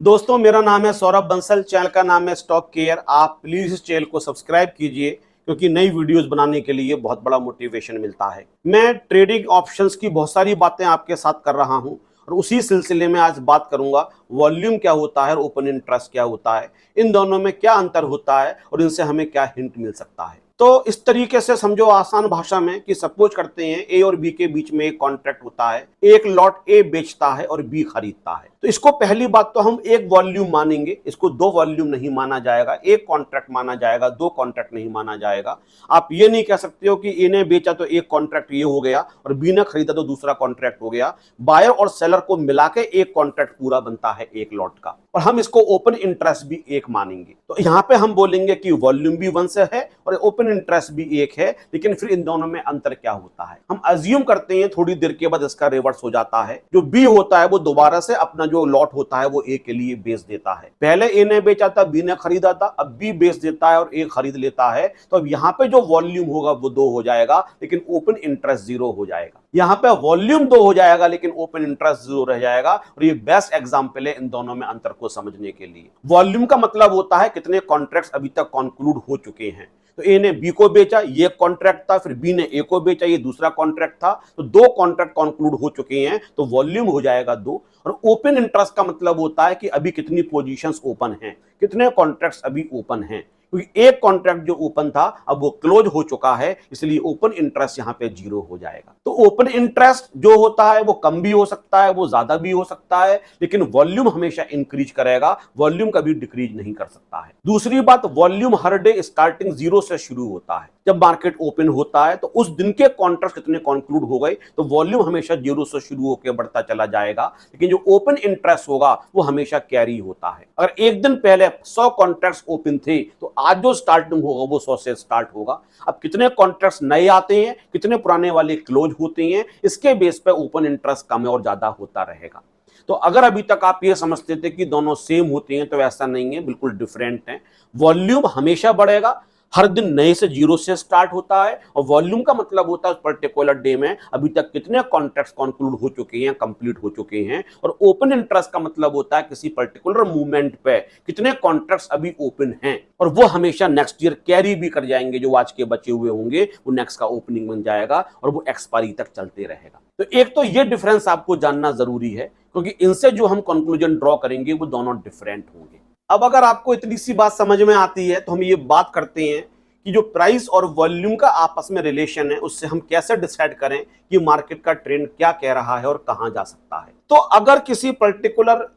दोस्तों, मेरा नाम है सौरभ बंसल। चैनल का नाम है स्टॉक केयर। आप प्लीज इस चैनल को सब्सक्राइब कीजिए क्योंकि नई वीडियोस बनाने के लिए बहुत बड़ा मोटिवेशन मिलता है। मैं ट्रेडिंग ऑप्शंस की बहुत सारी बातें आपके साथ कर रहा हूं और उसी सिलसिले में आज बात करूंगा वॉल्यूम क्या होता है और ओपन इंटरेस्ट क्या होता है, इन दोनों में क्या अंतर होता है और इनसे हमें क्या हिंट मिल सकता है। तो इस तरीके से समझो आसान भाषा में कि सपोज करते हैं ए और बी के बीच में एक कॉन्ट्रैक्ट होता है। एक लॉट ए बेचता है और बी खरीदता है। तो इसको पहली बात तो हम एक वॉल्यूम मानेंगे, इसको दो वॉल्यूम नहीं माना जाएगा, एक कॉन्ट्रैक्ट माना जाएगा, दो कॉन्ट्रैक्ट नहीं माना जाएगा। आप ये नहीं कह सकते हो कि ए ने बेचा तो एक कॉन्ट्रैक्ट ये हो गया और बी ने खरीदा तो दूसरा कॉन्ट्रैक्ट हो गया। बायर और सेलर को मिला के एक कॉन्ट्रैक्ट पूरा बनता है एक लॉट का, और हम इसको ओपन इंटरेस्ट भी एक मानेंगे। तो यहाँ पे हम बोलेंगे कि वॉल्यूम भी वन से है और ओपन इंटरेस्ट भी एक है, लेकिन फिर इन दोनों में अंतर क्या होता है। हम अज्यूम करते हैं थोड़ी देर के बाद इसका रिवर्स हो जाता है। जो बी होता है वो दोबारा से अपना जो लॉट होता है वो ए के लिए बेच देता है। पहले ए ने बेचा था, बी ने खरीदा था, अब बी बेच देता है और ए खरीद लेता है। तो अब यहाँ पे जो वॉल्यूम होगा वो दो हो जाएगा, लेकिन ओपन इंटरेस्ट जीरो हो जाएगा। यहाँ पे वॉल्यूम दो हो जाएगा लेकिन ओपन इंटरेस्ट जीरो रह जाएगा। और ये बेस्ट एग्जांपल है इन दोनों में अंतर को समझने के लिए। वॉल्यूम का मतलब होता है कितने कॉन्ट्रैक्ट्स अभी तक कंक्लूड हो चुके हैं। तो ए ने बी को बेचा, ये कॉन्ट्रैक्ट था, फिर बी ने ए को बेचा, ये दूसरा कॉन्ट्रैक्ट था। तो दो कॉन्ट्रैक्ट कंक्लूड हो चुके हैं, तो वॉल्यूम हो जाएगा दो। और ओपन इंटरेस्ट का मतलब होता है कि अभी कितनी पोजीशंस ओपन हैं, कितने कॉन्ट्रैक्ट्स अभी ओपन हैं। क्योंकि एक कॉन्ट्रैक्ट जो ओपन था अब वो क्लोज हो चुका है, इसलिए ओपन इंटरेस्ट यहां पे जीरो हो जाएगा। तो ओपन इंटरेस्ट जो होता है वो कम भी हो सकता है, वो ज्यादा भी हो सकता है, लेकिन वॉल्यूम हमेशा इंक्रीज करेगा, वॉल्यूम कभी डिक्रीज नहीं कर सकता है। दूसरी बात, वॉल्यूम हर डे स्टार्टिंग जीरो से शुरू होता है। जब मार्केट ओपन होता है तो उस दिन के कॉन्ट्रैक्ट कितने कंक्लूड हो गए, तो वॉल्यूम हमेशा जीरो से शुरू होकर बढ़ता चला जाएगा, लेकिन जो ओपन इंटरेस्ट होगा वो हमेशा कैरी होता है। अगर एक दिन पहले 100 कॉन्ट्रैक्ट्स ओपन थे तो आज जो स्टार्टिंग होगा वो 100 से स्टार्ट होगा। अब कितने कॉन्ट्रैक्ट्स नए आते हैं, कितने पुराने वाले क्लोज होते हैं, इसके बेस पे ओपन इंटरेस्ट कम और ज्यादा होता रहेगा। तो अगर अभी तक आप ये समझते थे कि दोनों सेम होते हैं तो ऐसा नहीं है, बिल्कुल डिफरेंट है। वॉल्यूम हमेशा बढ़ेगा, हर दिन नए से जीरो से स्टार्ट होता है, और वॉल्यूम का मतलब होता है पर्टिकुलर डे में अभी तक कितने कॉन्ट्रैक्ट्स कंक्लूड हो चुके हैं, कंप्लीट हो चुके हैं। और ओपन इंटरेस्ट का मतलब होता है किसी पर्टिकुलर मूवमेंट पे कितने कॉन्ट्रैक्ट्स अभी ओपन हैं, और वो हमेशा नेक्स्ट ईयर कैरी भी कर जाएंगे। जो आज के बचे हुए होंगे वो नेक्स्ट का ओपनिंग बन जाएगा और वो एक्सपायरी तक चलते रहेगा। तो एक तो ये डिफरेंस आपको जानना जरूरी है, क्योंकि इनसे जो हम कंक्लूजन ड्रॉ करेंगे वो दोनों डिफरेंट होंगे। अब अगर आपको इतनी सी बात समझ में आती है तो हम ये बात करते हैं कि जो प्राइस और वॉल्यूम का आपस में रिलेशन है उससे हम कैसे डिसाइड करें कि मार्केट का ट्रेंड क्या कह रहा है और कहां जा सकता है। तो अगर किसी पर्टिकुलर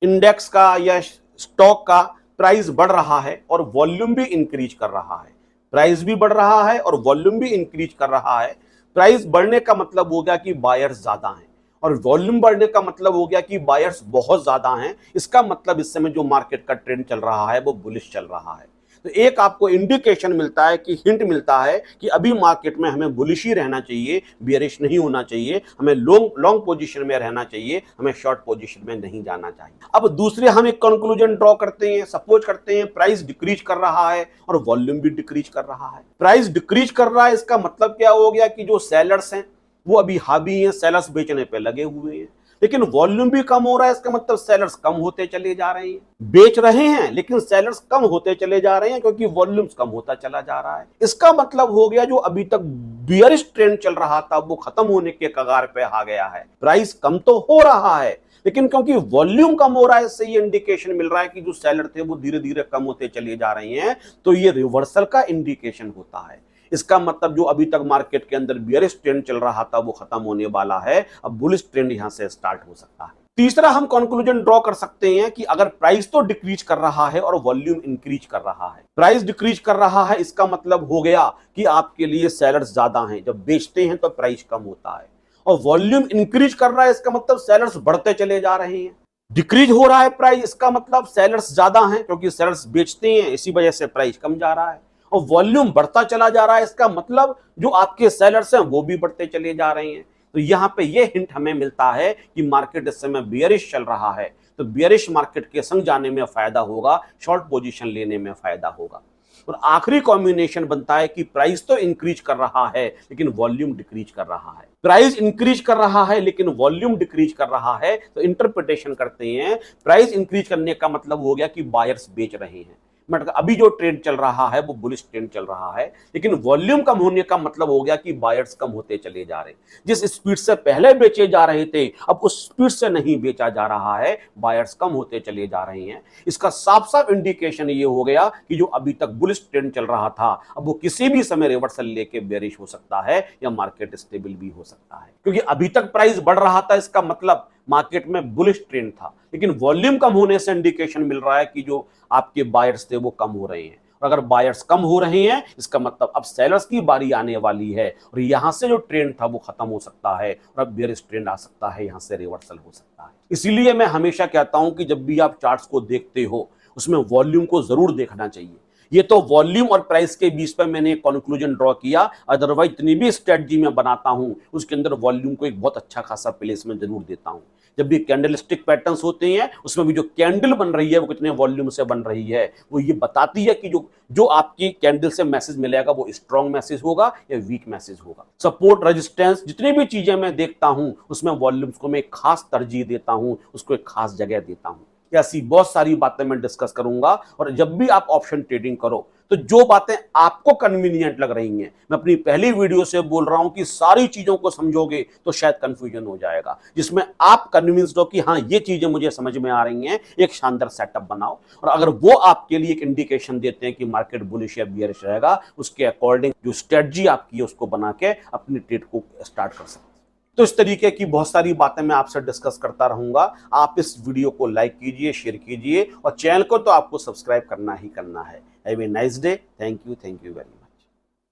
इंडेक्स का या स्टॉक का प्राइस बढ़ रहा है और वॉल्यूम भी इंक्रीज कर रहा है, प्राइस भी बढ़ रहा है और वॉल्यूम भी इंक्रीज कर रहा है। प्राइस बढ़ने का मतलब हो गया कि बायर्स ज्यादा हैं, और वॉल्यूम बढ़ने का मतलब हो गया कि बायर्स बहुत ज्यादा हैं। इसका मतलब इस समय जो मार्केट का ट्रेंड चल रहा है वो बुलिश चल रहा है। तो एक आपको इंडिकेशन मिलता है कि हिंट मिलता है कि अभी मार्केट में हमें बुलिश ही रहना चाहिए, बियरिश नहीं होना चाहिए, हमें लॉन्ग पोजीशन में रहना चाहिए, हमें शॉर्ट पोजीशन में नहीं जाना चाहिए। अब दूसरे हम एक कंक्लूजन ड्रॉ करते हैं। सपोज करते हैं प्राइस डिक्रीज कर रहा है और वॉल्यूम भी डिक्रीज कर रहा है। प्राइस डिक्रीज कर रहा है, इसका मतलब क्या हो गया कि जो सेलर्स हैं वो अभी हावी हैं, सेलर्स बेचने पे लगे हुए हैं। लेकिन वॉल्यूम भी कम हो रहा है, इसका मतलब सेलर्स कम होते चले जा रहे हैं। बेच रहे हैं लेकिन सेलर्स कम होते चले जा रहे हैं क्योंकि वॉल्यूम्स कम होता चला जा रहा है। इसका मतलब हो गया जो अभी तक बियरिश ट्रेंड चल रहा था वो खत्म होने के कगार पे आ गया है। प्राइस कम तो हो रहा है, लेकिन क्योंकि वॉल्यूम कम हो रहा है, इससे ये इंडिकेशन मिल रहा है कि जो सेलर थे वो धीरे धीरे कम होते चले जा रहे हैं। तो ये रिवर्सल का इंडिकेशन होता है। इसका मतलब जो अभी तक मार्केट के अंदर बियरिश ट्रेंड चल रहा था वो खत्म होने वाला है, अब बुलिश ट्रेंड यहां से स्टार्ट हो सकता है। तीसरा हम कंक्लूजन ड्रॉ कर सकते हैं कि अगर प्राइस तो डिक्रीज कर रहा है और वॉल्यूम इंक्रीज कर रहा है, प्राइस डिक्रीज कर रहा है, इसका मतलब हो गया कि आपके लिए सेलर्स ज्यादा हैं। जब बेचते हैं तो प्राइस कम होता है, और वॉल्यूम इंक्रीज कर रहा है, इसका मतलब सेलर्स बढ़ते चले जा रहे हैं। डिक्रीज हो रहा है प्राइस, इसका मतलब सेलर्स ज्यादा हैं क्योंकि सेलर्स बेचते हैं, इसी वजह से प्राइस कम जा रहा है। और वॉल्यूम बढ़ता चला जा रहा है, इसका मतलब जो आपके सेलर्स हैं वो भी बढ़ते चले जा रहे हैं। तो यहां पे ये हिंट हमें मिलता है कि मार्केट इस समय बियरिश चल रहा है, तो बियरिश मार्केट के संग जाने में फायदा होगा, शॉर्ट पोजीशन लेने में फायदा होगा। और आखिरी कॉम्बिनेशन बनता है कि प्राइस तो इंक्रीज कर रहा है लेकिन वॉल्यूम डिक्रीज कर रहा है। प्राइस इंक्रीज कर रहा है लेकिन वॉल्यूम डिक्रीज कर रहा है, तो इंटरप्रिटेशन करते हैं प्राइस इंक्रीज करने का मतलब हो गया कि बायर्स बेच रहे हैं, मतलब अभी जो ट्रेंड चल रहा है वो बुलिश ट्रेंड चल रहा है, लेकिन वॉल्यूम कम होने का मतलब हो गया कि बायर्स कम होते चले जा रहे, जिस स्पीड से पहले बेचे जा रहे थे अब उस स्पीड से नहीं बेचा जा रहा है, बायर्स कम होते चले जा रहे हैं। इसका साफ साफ इंडिकेशन ये हो गया कि जो अभी तक बुलिश ट्रेंड चल रहा था अब वो किसी भी समय रिवर्सल लेके बेरिश हो सकता है या मार्केट स्टेबल भी हो सकता है, क्योंकि अभी तक प्राइस बढ़ रहा था, इसका मतलब मार्केट में बुलिश ट्रेंड था, लेकिन वॉल्यूम कम होने से इंडिकेशन मिल रहा है कि जो आपके बायर्स थे वो कम हो रहे हैं, और अगर बायर्स कम हो रहे हैं इसका मतलब अब सेलर्स की बारी आने वाली है और यहां से जो ट्रेंड था वो खत्म हो सकता है और अब बेयरिश ट्रेंड आ सकता है, यहां से रिवर्सल हो सकता है। इसीलिए मैं हमेशा कहता हूं कि जब भी आप चार्ट्स को देखते हो उसमें वॉल्यूम को जरूर देखना चाहिए। ये तो वॉल्यूम और प्राइस के बीच पर मैंने कंक्लूजन ड्रॉ किया, अदरवाइज जितनी भी स्ट्रेटजी में बनाता हूं उसके अंदर वॉल्यूम को एक बहुत अच्छा खासा प्लेस में जरूर देता हूं। जब भी कैंडलस्टिक पैटर्न्स होते हैं उसमें भी जो कैंडल बन रही है वो कितने वॉल्यूम से बन रही है, वो ये बताती है कि जो आपकी कैंडल से मैसेज मिलेगा वो स्ट्रॉन्ग मैसेज होगा या वीक मैसेज होगा। सपोर्ट रेजिस्टेंस जितनी भी चीजें मैं देखता हूं उसमें वॉल्यूम्स को मैं एक खास तरजीह देता हूं, उसको एक खास जगह देता हूं। ऐसी बहुत सारी बातें मैं डिस्कस करूंगा, और जब भी आप ऑप्शन ट्रेडिंग करो तो जो बातें आपको कन्वीनियंट लग रही हैं, मैं अपनी पहली वीडियो से बोल रहा हूं कि सारी चीजों को समझोगे तो शायद कंफ्यूजन हो जाएगा, जिसमें आप कन्विंस्ड हो कि हाँ ये चीजें मुझे समझ में आ रही हैं, एक शानदार सेटअप बनाओ। और अगर वो आपके लिए एक इंडिकेशन देते हैं कि मार्केट बुलिश या बियरिश रहेगा, उसके अकॉर्डिंग जो स्ट्रेटजी आपकी है उसको बना के अपनी ट्रेड को स्टार्ट कर सकते हैं। तो इस तरीके की बहुत सारी बातें मैं आपसे डिस्कस करता रहूंगा। आप इस वीडियो को लाइक कीजिए, शेयर कीजिए, और चैनल को तो आपको सब्सक्राइब करना ही करना है। Have a nice day. Thank you very much.